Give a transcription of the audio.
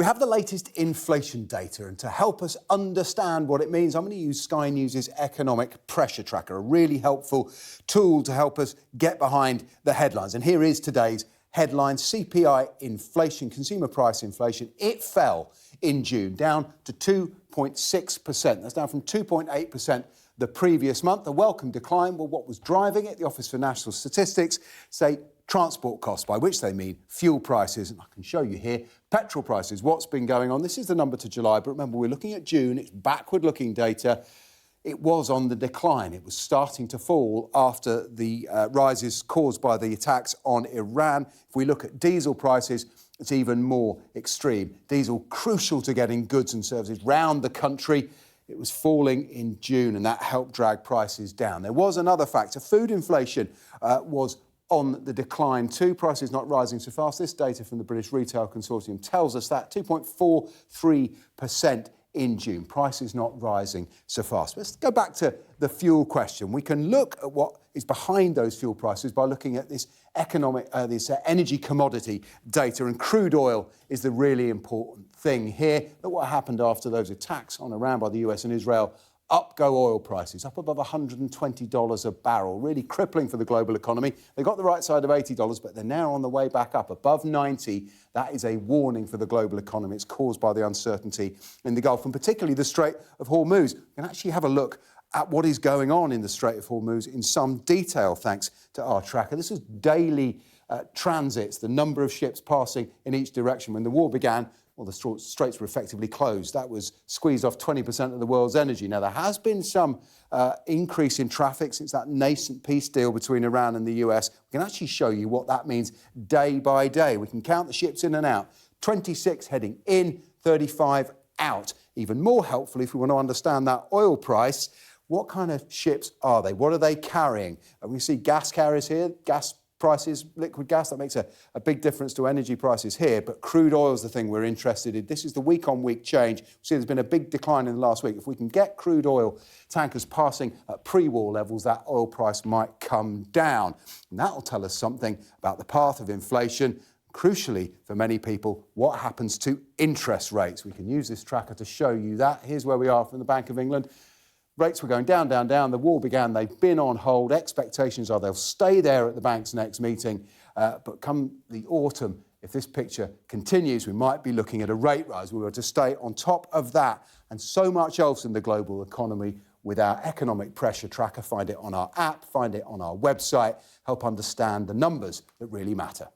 We have the latest inflation data, and to help us understand what it means, I'm going to use Sky News' economic pressure tracker, a really helpful tool to help us get behind the headlines. And here is today's headline: CPI inflation, consumer price inflation. It fell in June, down to 2.6%. That's down from 2.8% the previous month. A welcome decline. Well, what was driving it? The Office for National Statistics say transport costs, by which they mean fuel prices. And I can show you here petrol prices, what's been going on. This is the number to July, but remember, we're looking at June. It's backward-looking data. It was on the decline. It was starting to fall after the rises caused by the attacks on Iran. If we look at diesel prices, it's even more extreme. Diesel, crucial to getting goods and services round the country. It was falling in June, and that helped drag prices down. There was another factor. Food inflation was on the decline too. Prices not rising so fast. This data from the British Retail Consortium tells us that 2.43% in June. Prices not rising so fast. Let's go back to the fuel question. We can look at what is behind those fuel prices by looking at this energy commodity data, and crude oil is the really important thing here. Look what happened after those attacks on Iran by the US and Israel. Up go oil prices, up above $120 a barrel, really crippling for the global economy. They got the right side of $80, but they're now on the way back up, above 90. That is a warning for the global economy. It's caused by the uncertainty in the Gulf, and particularly the Strait of Hormuz. We can actually have a look at what is going on in the Strait of Hormuz in some detail, thanks to our tracker. This is daily transits, the number of ships passing in each direction. When the war began, well, the straits were effectively closed. That was squeezed off 20% of the world's energy. Now, there has been some increase in traffic since that nascent peace deal between Iran and the US. We can actually show you what that means day by day. We can count the ships in and out. 26 heading in, 35 out. Even more helpful, if we want to understand that oil price, what kind of ships are they? What are they carrying? And we see gas carriers here, gas prices, liquid gas. That makes a big difference to energy prices here, but crude oil is the thing we're interested in. This is the week-on-week change. See, there's been a big decline in the last week. If we can get crude oil tankers passing at pre-war levels, that oil price might come down. And that'll tell us something about the path of inflation. Crucially, for many people, what happens to interest rates. We can use this tracker to show you that. Here's where we are from the Bank of England. Rates were going down, down, down. The war began. They've been on hold. Expectations are they'll stay there at the bank's next meeting. But come the autumn, if this picture continues, we might be looking at a rate rise. We were to stay on top of that and so much else in the global economy with our economic pressure tracker. Find it on our app, find it on our website. Help understand the numbers that really matter.